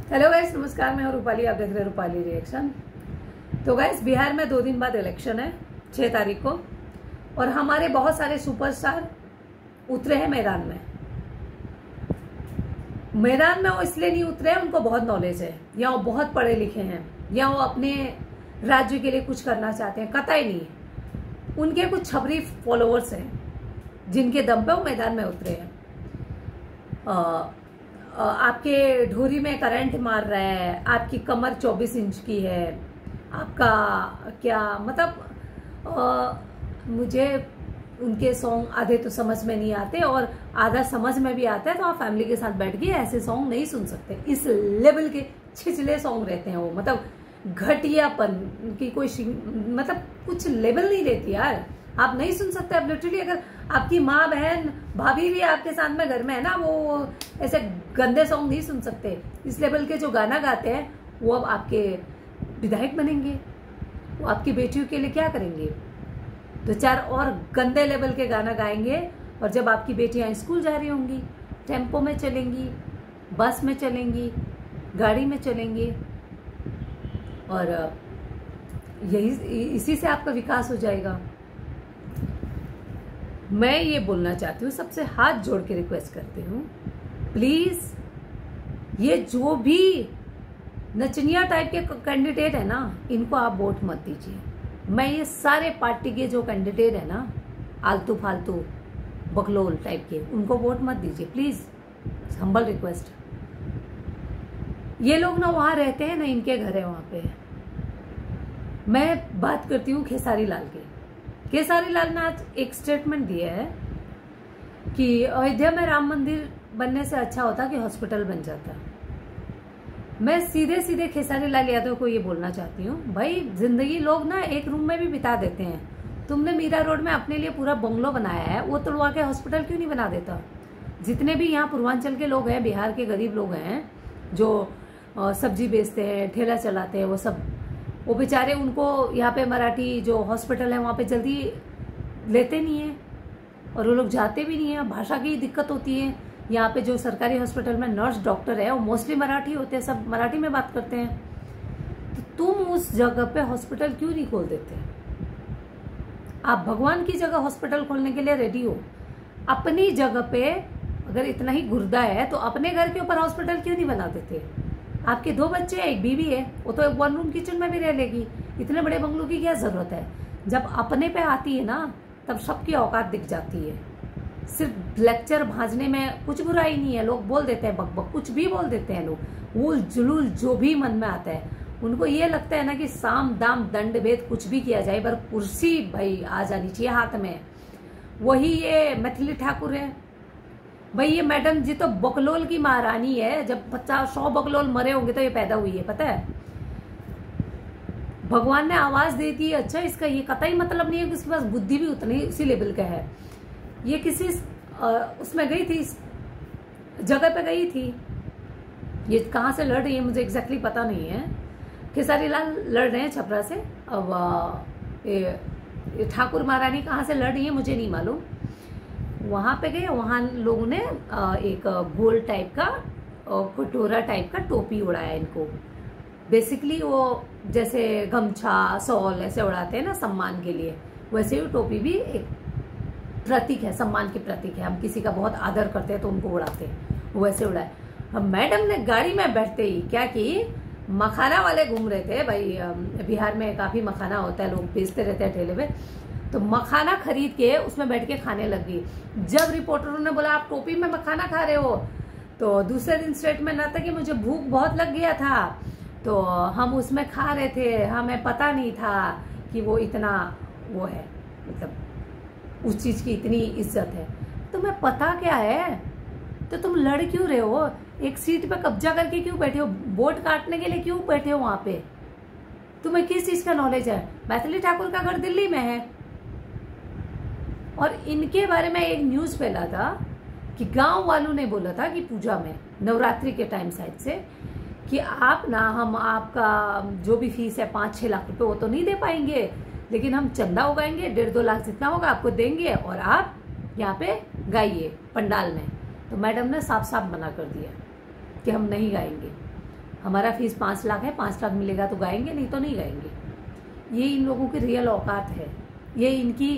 Hello guys, नमस्कार। मैं हूं रूपाली, आप देख रहे हैं रूपाली रिएक्शन। तो गाइस, बिहार में 2 दिन बाद इलेक्शन है, 6 तारीख को, और हमारे बहुत सारे सुपरस्टार उतरे हैं मैदान में। मैदान में वो इसलिए नहीं उतरे हैं, उनको बहुत नॉलेज है, या वो बहुत पढ़े लिखे हैं, या वो अपने राज्य के लिए कुछ करना चाहते हैं, कतई नहीं। उनके कुछ छपरी फॉलोअर्स हैं जिनके दम पे वो मैदान में उतरे हैं। आपके ढोरी में करंट मार रहा है, आपकी कमर 24 इंच की है, आपका क्या मतलब। मुझे उनके सॉन्ग आधे तो समझ में नहीं आते, और आधा समझ में भी आता है तो आप फैमिली के साथ बैठ के ऐसे सॉन्ग नहीं सुन सकते। इस लेवल के छिछले सॉन्ग रहते हैं वो, मतलब घटियापन की कोई मतलब कुछ लेवल नहीं रहती यार, आप नहीं सुन सकते। अब लिटरली अगर आपकी माँ बहन भाभी भी आपके साथ में घर में है ना, वो ऐसे गंदे सॉन्ग नहीं सुन सकते। इस लेवल के जो गाना गाते हैं वो अब आपके विधायक बनेंगे, वो आपकी बेटियों के लिए क्या करेंगे? 2-4 और गंदे लेवल के गाना गाएंगे, और जब आपकी बेटियां स्कूल जा रही होंगी, टेम्पो में चलेंगी, बस में चलेंगी, गाड़ी में चलेंगी, और यही इसी से आपका विकास हो जाएगा। मैं ये बोलना चाहती हूँ, सबसे हाथ जोड़ के रिक्वेस्ट करती हूँ, प्लीज ये जो भी नचनिया टाइप के कैंडिडेट है ना, इनको आप वोट मत दीजिए। मैं ये सारे पार्टी के जो कैंडिडेट है ना, आलतू फालतू बकलोल टाइप के, उनको वोट मत दीजिए प्लीज, हम्बल रिक्वेस्ट। ये लोग ना वहां रहते हैं ना, इनके घर है वहां पे। मैं बात करती हूँ खेसारी लाल के। खेसारी लाल ने आज एक स्टेटमेंट दिया है कि अयोध्या में राम मंदिर बनने से अच्छा होता कि हॉस्पिटल बन जाता। मैं सीधे सीधे खेसारी लाल यादव को ये बोलना चाहती हूँ, भाई जिंदगी लोग ना एक रूम में भी बिता देते हैं। तुमने मीरा रोड में अपने लिए पूरा बंगलो बनाया है, वो तोड़वा के हॉस्पिटल क्यों नहीं बना देता? जितने भी यहाँ पूर्वांचल के लोग हैं, बिहार के गरीब लोग हैं जो सब्जी बेचते हैं, ठेला चलाते हैं, वो सब, वो बेचारे, उनको यहाँ पे मराठी जो हॉस्पिटल है वहाँ पे जल्दी लेते नहीं है, और वो लोग जाते भी नहीं है। भाषा की दिक्कत होती है। यहाँ पे जो सरकारी हॉस्पिटल में नर्स डॉक्टर है वो मोस्टली मराठी होते हैं, सब मराठी में बात करते हैं। तो तुम उस जगह पे हॉस्पिटल क्यों नहीं खोल देते? आप भगवान की जगह हॉस्पिटल खोलने के लिए रेडी हो। अपनी जगह पे अगर इतना ही गुर्दा है तो अपने घर के ऊपर हॉस्पिटल क्यों नहीं बना देते? आपके 2 बच्चे हैं, एक बीवी है, वो तो 1 रूम किचन में भी रह लेगी। इतने बड़े बंगलों की क्या जरूरत है? जब अपने पे आती है ना, तब सबकी औकात दिख जाती है। सिर्फ लेक्चर भाजने में कुछ बुराई नहीं है, लोग बोल देते हैं, बकबक कुछ भी बोल देते हैं लोग, उल जुलूल जो भी मन में आता है। उनको ये लगता है ना कि साम दाम दंड भेद कुछ भी किया जाए, पर कुर्सी भाई आ जानी चाहिए हाथ में। वही ये मैथिली ठाकुर है भाई, ये मैडम जी तो बकलोल की महारानी है। जब 50-100 बकलोल मरे होंगे तो ये पैदा हुई है, पता है? भगवान ने आवाज दे दी। अच्छा, इसका ये कतई मतलब नहीं है कि उसके पास बुद्धि भी उतनी उसी लेवल का है। ये किसी उसमें गई थी, जगह पे गई थी, ये कहाँ से लड़ रही है मुझे एग्जैक्टली पता नहीं है। खेसारी लाल लड़ रहे हैं छपरा से। अब ये ठाकुर महारानी कहाँ से लड़ रही है मुझे नहीं मालूम। वहां पे गए, वहां लोगों ने एक गोल टाइप का, कटोरा टाइप का टोपी उड़ाया इनको। बेसिकली वो जैसे गमछा शॉल ऐसे उड़ाते हैं ना सम्मान के लिए, वैसे ही टोपी भी एक प्रतीक है, सम्मान की प्रतीक है। हम किसी का बहुत आदर करते हैं तो उनको उड़ाते हैं, वैसे उड़ाए। अब मैडम ने गाड़ी में बैठते ही क्या की, मखाना वाले घूम रहे थे भाई, बिहार में काफी मखाना होता है, लोग बेचते रहते हैं ठेले पे, तो मखाना खरीद के उसमें बैठ के खाने लगी। जब रिपोर्टरों ने बोला आप टोपी में मखाना खा रहे हो, तो दूसरे दिन स्टेटमेंट आता कि मुझे भूख बहुत लग गया था तो हम उसमें खा रहे थे, हमें पता नहीं था कि वो इतना वो है, मतलब उस चीज की इतनी इज्जत है। तुम्हें पता क्या है तो तुम लड़ क्यों रहे हो? एक सीट पे कब्जा करके क्यों बैठे हो? वोट काटने के लिए क्यों बैठे हो वहां पे? तुम्हें किस चीज का नॉलेज है? मैथिली ठाकुर का घर दिल्ली में है, और इनके बारे में एक न्यूज फैला था कि गांव वालों ने बोला था कि पूजा में नवरात्रि के टाइम साइड से कि आप ना, हम आपका जो भी फीस है 5-6 लाख रुपए वो तो नहीं दे पाएंगे, लेकिन हम चंदा उगाएंगे, 1.5-2 लाख जितना होगा आपको देंगे, और आप यहाँ पे गाइए पंडाल में। तो मैडम ने साफ साफ मना कर दिया कि हम नहीं गाएंगे। हमारा फीस 5 लाख है, 5 लाख मिलेगा तो गाएंगे, नहीं तो नहीं गाएंगे। ये इन लोगों की रियल औकात है, ये इनकी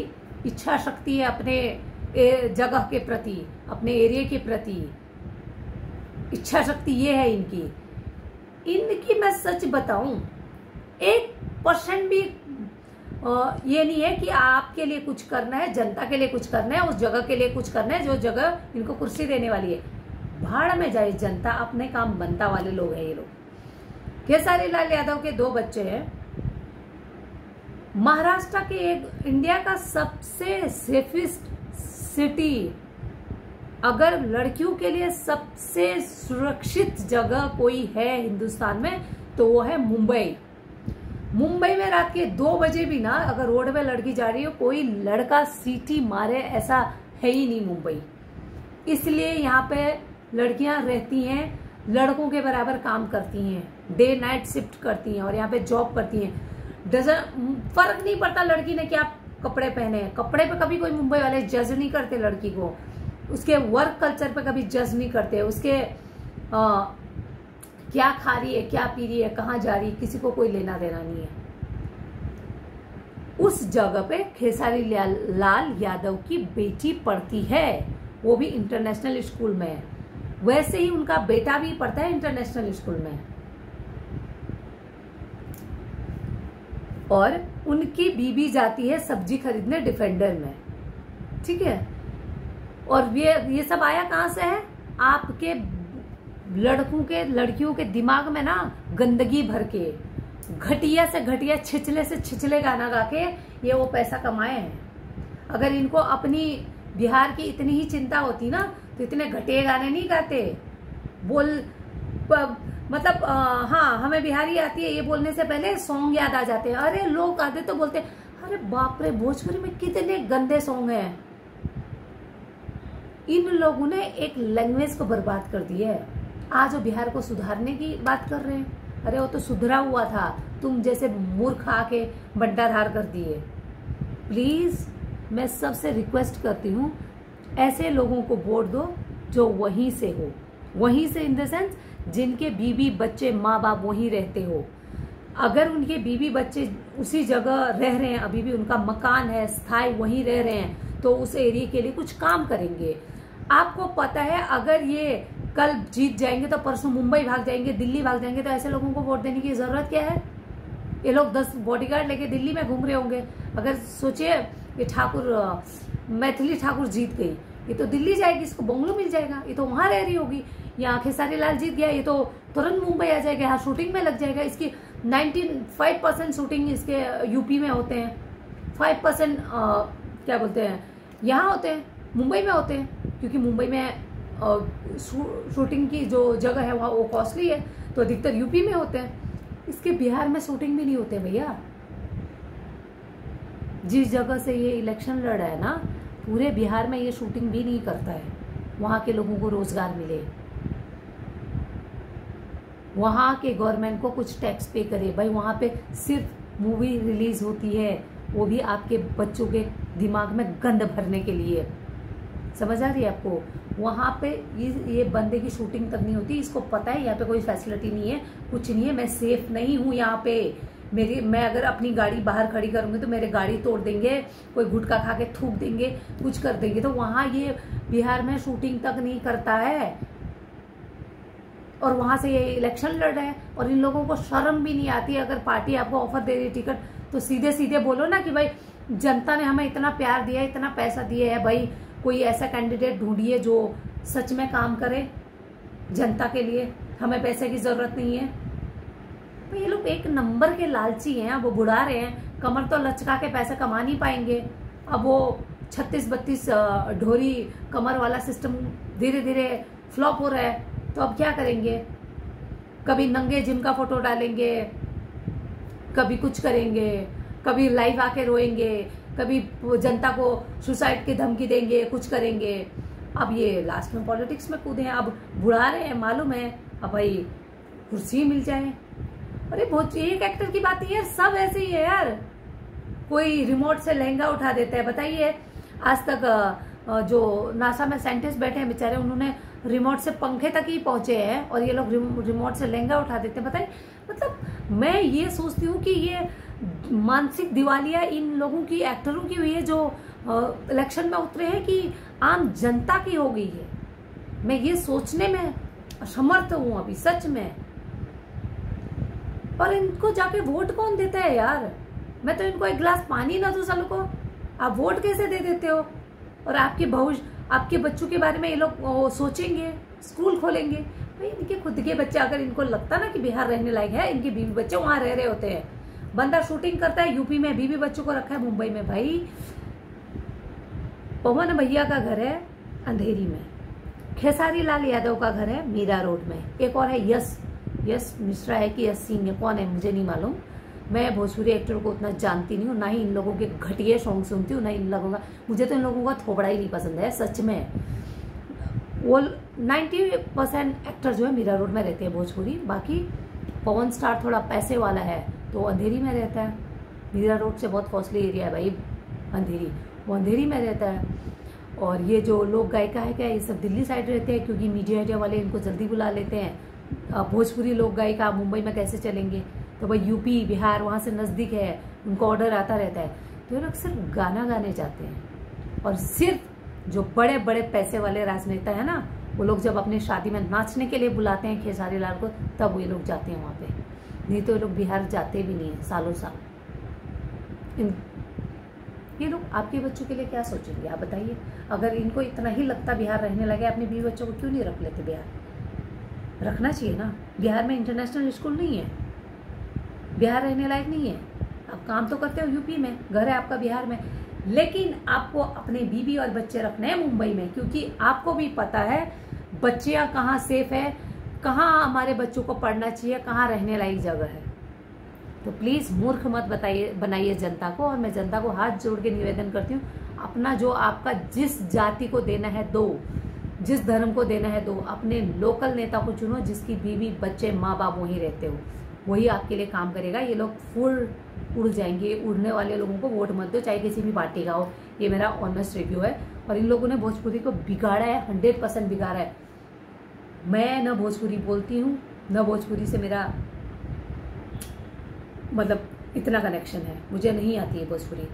इच्छा शक्ति है अपने जगह के प्रति, अपने एरिया के प्रति। इच्छा शक्ति ये है इनकी। मैं सच बताऊं, 1% भी ये नहीं है कि आपके लिए कुछ करना है, जनता के लिए कुछ करना है, उस जगह के लिए कुछ करना है जो जगह इनको कुर्सी देने वाली है। भाड़ में जाए जनता, अपने काम बनता वाले लोग हैं ये लोग। खेसारी लाल यादव के 2 बच्चे हैं। महाराष्ट्र के एक इंडिया का सबसे सेफेस्ट सिटी, अगर लड़कियों के लिए सबसे सुरक्षित जगह कोई है हिंदुस्तान में तो वो है मुंबई। मुंबई में रात के 2 बजे भी ना अगर रोड पे लड़की जा रही हो, कोई लड़का सीटी मारे ऐसा है ही नहीं मुंबई। इसलिए यहाँ पे लड़कियां रहती हैं, लड़कों के बराबर काम करती हैं, डे नाइट शिफ्ट करती हैं और यहाँ पे जॉब करती हैं। फर्क नहीं पड़ता लड़की ने क्या कपड़े पहने हैं। कपड़े पे कभी कोई मुंबई वाले जज नहीं करते लड़की को, उसके वर्क कल्चर पे कभी जज नहीं करते, उसके क्या खा रही है, क्या पी रही है, कहाँ जा रही है, किसी को कोई लेना देना नहीं है। उस जगह पे खेसारी लाल यादव की बेटी पढ़ती है, वो भी इंटरनेशनल स्कूल में। वैसे ही उनका बेटा भी पढ़ता है इंटरनेशनल स्कूल में। और उनकी बीबी जाती है सब्जी खरीदने डिफेंडर में, ठीक है। और ये सब आया कहां से है? आपके लड़कियों के दिमाग में ना गंदगी भर के, घटिया से घटिया, छिछले से छिछले गाना गा के ये वो पैसा कमाए हैं। अगर इनको अपनी बिहार की इतनी ही चिंता होती ना तो इतने घटिया गाने नहीं गाते। मतलब हाँ, हमें बिहारी आती है ये बोलने से पहले सॉन्ग याद आ जाते हैं। अरे लोग आते तो बोलते अरे बाप रे, भोजपुरी में कितने गंदे सॉन्ग हैं। इन लोगों ने एक लैंग्वेज को बर्बाद कर दिया है। आज वो बिहार को सुधारने की बात कर रहे हैं। अरे वो तो सुधरा हुआ था, तुम जैसे मूर्ख आके बंटाधार कर दिए। प्लीज मैं सबसे रिक्वेस्ट करती हूँ, ऐसे लोगों को वोट दो जो वहीं से हो, वहीं से इन द सेंस जिनके बीवी बच्चे माँ बाप वहीं रहते हो। अगर उनके बीवी बच्चे उसी जगह रह रहे हैं, अभी भी उनका मकान है, स्थायी वहीं रह रहे हैं, तो उस एरिया के लिए कुछ काम करेंगे। आपको पता है अगर ये कल जीत जाएंगे तो परसों मुंबई भाग जाएंगे, दिल्ली भाग जाएंगे, तो ऐसे लोगों को वोट देने की जरूरत क्या है? ये लोग 10 बॉडीगार्ड लेके दिल्ली में घूम रहे होंगे। अगर सोचिए ये मैथिली ठाकुर जीत गई, ये तो दिल्ली जाएगी, इसको बंगलो मिल जाएगा, ये तो वहां रह रही होगी। यहाँ खेसारी लाल जीत गया, ये तो तुरंत मुंबई आ जाएगा, यहाँ शूटिंग में लग जाएगा। इसकी 95% शूटिंग इसके यूपी में होते हैं, 5% क्या बोलते हैं यहाँ होते हैं, मुंबई में होते हैं, क्योंकि मुंबई में शूटिंग की जो जगह है वहाँ वो कॉस्टली है, तो अधिकतर यूपी में होते हैं। इसके बिहार में शूटिंग भी नहीं होते भैया। जिस जगह से ये इलेक्शन लड़ा है ना, पूरे बिहार में ये शूटिंग भी नहीं करता है। वहां के लोगों को रोजगार मिले, वहां के गवर्नमेंट को कुछ टैक्स पे करे। भाई वहां पे सिर्फ मूवी रिलीज होती है, वो भी आपके बच्चों के दिमाग में गंद भरने के लिए। समझ आ रही है आपको? वहां पे ये बंदे की शूटिंग तक नहीं होती। इसको पता है यहाँ पे कोई फैसिलिटी नहीं है, कुछ नहीं है, मैं सेफ नहीं हूँ यहाँ पे। मैं अगर अपनी गाड़ी बाहर खड़ी करूंगी तो मेरे गाड़ी तोड़ देंगे, कोई गुटखा खा के थूक देंगे, कुछ कर देंगे। तो वहां ये बिहार में शूटिंग तक नहीं करता है, और वहां से ये इलेक्शन लड़ रहे हैं। और इन लोगों को शर्म भी नहीं आती। अगर पार्टी आपको ऑफर दे रही टिकट, तो सीधे सीधे बोलो ना कि भाई जनता ने हमें इतना प्यार दिया है, इतना पैसा दिया है, भाई कोई ऐसा कैंडिडेट ढूंढिए जो सच में काम करे जनता के लिए, हमें पैसे की जरूरत नहीं है। तो ये लोग एक नंबर के लालची हैं। अब वो बुढ़ा रहे हैं, कमर तो लचका के पैसे कमा नहीं पाएंगे। अब वो 36-32 ढोरी कमर वाला सिस्टम धीरे धीरे फ्लॉप हो रहा है, तो अब क्या करेंगे? कभी नंगे जिम का फोटो डालेंगे, कभी कुछ करेंगे, कभी लाइव आके रोएंगे, कभी जनता को सुसाइड की धमकी देंगे, कुछ करेंगे। अब ये लास्ट में पॉलिटिक्स में कूदे हैं। अब बुढ़ा रहे हैं, मालूम है, अब भाई कुर्सी मिल जाए। अरे बहुत एक एक्टर की बात नहीं है, सब ऐसे ही है यार। कोई रिमोट से लहंगा उठा देता है। बताइए आज तक जो नासा में साइंटिस्ट बैठे हैं बेचारे, उन्होंने रिमोट से पंखे तक ही पहुंचे हैं और ये लोग रिमोट से लहंगा उठा देते हैं। बताइए, मतलब मैं ये सोचती हूँ कि ये मानसिक दिवालिया इन लोगों की, एक्टरों की हुई है जो इलेक्शन में उतरे हैं, कि आम जनता की हो गई है। मैं ये सोचने में असमर्थ हूं अभी सच में। और इनको जाके वोट कौन देता है यार? मैं तो इनको एक गिलास पानी ना दूं सालों को, आप वोट कैसे दे देते हो? और आपके भविष्य, आपके बच्चों के बारे में ये लोग सोचेंगे, स्कूल खोलेंगे। भाई इनके खुद के बच्चे, अगर इनको लगता ना कि बिहार रहने लायक है, इनके बीवी बच्चे वहां रह रहे होते हैं। बंदा शूटिंग करता है यूपी में, बीवी बच्चों को रखा है मुंबई में। भाई पवन भैया का घर है अंधेरी में, खेसारी लाल यादव का घर है मीरा रोड में, एक और है यश मिश्रा है कि यश सिंह है, कौन है मुझे नहीं मालूम। मैं भोजपुरी एक्टर को उतना जानती नहीं हूँ, ना ही इन लोगों के घटिया सॉन्ग सुनती हूँ, ना इन लोगों का, मुझे तो इन लोगों का थोपड़ा ही नहीं पसंद है सच में। वो 90% एक्टर जो है मीरा रोड में रहते हैं भोजपुरी। बाकी पवन स्टार थोड़ा पैसे वाला है तो अंधेरी में रहता है। मीरा रोड से बहुत कॉस्टली एरिया है भाई अंधेरी, वो अंधेरी में रहता है। और ये जो लोग गायिका है क्या, ये सब दिल्ली साइड रहते हैं, क्योंकि मीडिया एरिया वाले इनको जल्दी बुला लेते हैं। भोजपुरी लोग गायिका मुंबई में कैसे चलेंगे? तो भाई यूपी बिहार वहाँ से नज़दीक है, उनको ऑर्डर आता रहता है। तो ये लोग सिर्फ गाना गाने जाते हैं। और सिर्फ जो बड़े बड़े पैसे वाले राजनेता है ना, वो लोग जब अपने शादी में नाचने के लिए बुलाते हैं खेसारी लाल को, तब ये लोग जाते हैं वहाँ पे, नहीं तो ये लोग बिहार जाते भी नहीं है सालों साल। ये लोग आपके बच्चों के लिए क्या सोचेंगे आप बताइए? अगर इनको इतना ही लगता बिहार रहने लगे, अपने बीवी बच्चों को क्यों नहीं रख लेते बिहार? रखना चाहिए ना। बिहार में इंटरनेशनल स्कूल नहीं है, बिहार रहने लायक नहीं है। आप काम तो करते हो यूपी में, घर है आपका बिहार में, लेकिन आपको अपने बीवी और बच्चे रखने हैं मुंबई में, क्योंकि आपको भी पता है बच्चियां कहाँ सेफ है, कहाँ हमारे बच्चों को पढ़ना चाहिए, कहाँ रहने लायक जगह है। तो प्लीज मूर्ख मत बनाइए जनता को। और मैं जनता को हाथ जोड़ के निवेदन करती हूँ, अपना जो आपका जिस जाति को देना है दो, जिस धर्म को देना है दो। अपने लोकल नेता को चुनो जिसकी बीवी बच्चे माँ बाप वहीं रहते हो, वही आपके लिए काम करेगा। ये लोग फुल उड़ जाएंगे। उड़ने वाले लोगों को वोट मत दो, चाहे किसी भी पार्टी का हो। ये मेरा ऑनेस्ट रिव्यू है। और इन लोगों ने भोजपुरी को बिगाड़ा है, 100% बिगाड़ा है। मैं न भोजपुरी बोलती हूँ, न भोजपुरी से मेरा मतलब इतना कनेक्शन है, मुझे नहीं आती है भोजपुरी।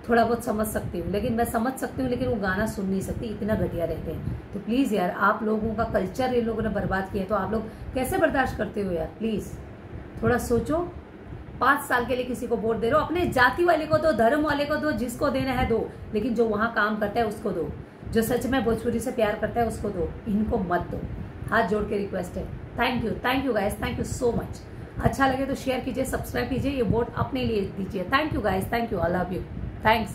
थोड़ा बहुत समझ सकती हूँ, लेकिन मैं समझ सकती हूँ, लेकिन वो गाना सुन नहीं सकती, इतना घटिया रहते हैं। तो प्लीज़ यार, आप लोगों का कल्चर इन लोगों ने बर्बाद किया, तो आप लोग कैसे बर्दाश्त करते हो यार? प्लीज़ थोड़ा सोचो। 5 साल के लिए किसी को वोट दे रहे हो, अपने जाति वाले को दो, धर्म वाले को दो, जिसको देना है दो, लेकिन जो वहाँ काम करता है उसको दो, जो सच में भोजपुरी से प्यार करता है उसको दो, इनको मत दो। हाथ जोड़ के रिक्वेस्ट है। Thank you guys, thank you so much. अच्छा लगे तो शेयर कीजिए, सब्सक्राइब कीजिए, ये वोट अपने लिए दीजिए। Thank you guys, thank you, I love you, thanks.